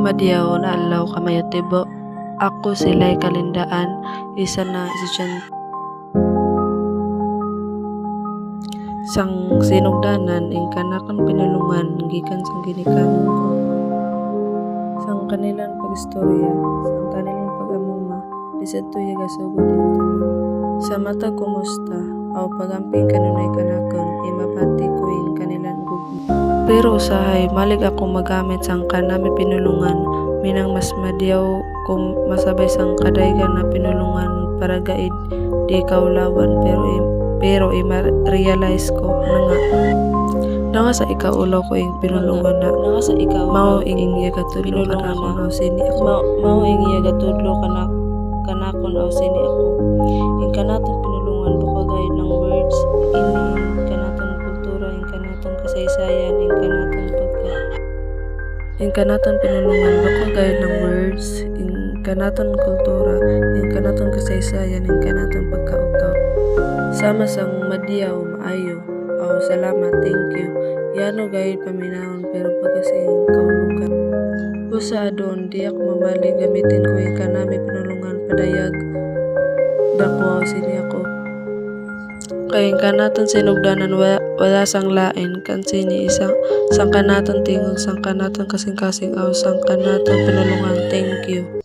Madyaw na alaw kamayo tibo. Ako sila'y kalindaan, isa na si Chan. Sang sinugdanan, ing kanakan pinulungan, gikan sang ginikanan ko. Sang kanilang pagistorya, sang kanilang pag-amuma, disadto yaga sugod in tanan. Sa mata kumusta, aw pagamping kanunay kanakon, imapati ko ing kanilang gugma. Pero usahay, malig ako magamit sang kanami pinulungan, minang mas madyaw kung masabay sang kadaygan na pinulungan para gaid di kaulawan, pero i-realize ko na nga sa ikaulaw ko ing pinulungan na mao ing iya gatudlo kanakon aw sini ako mao ing iya gatudlo kanakon aw sini ako ing kanaton pinulungan buka gaid ng words ini kanaton kultura ing kanaton kasaysayan ing kanaton pinulungan buka gaid ng words ing kanaton kultura ing kanaton kasaysayan ing kanaton pagkautaw sama sang madyaw maayo. Oh, salamat, thank you. Yano gayud paminahon pero pagkasing kahulugan. Usa adon di ako mamalig gamitin ko yung kanami pinulungan padayag. Dako sini ako. Kay kanaton sinugdanan wala sang lain kan sini isang sang kanaton tingog sang kanaton kasing-kasing aw sang kanaton pinulungan. Thank you.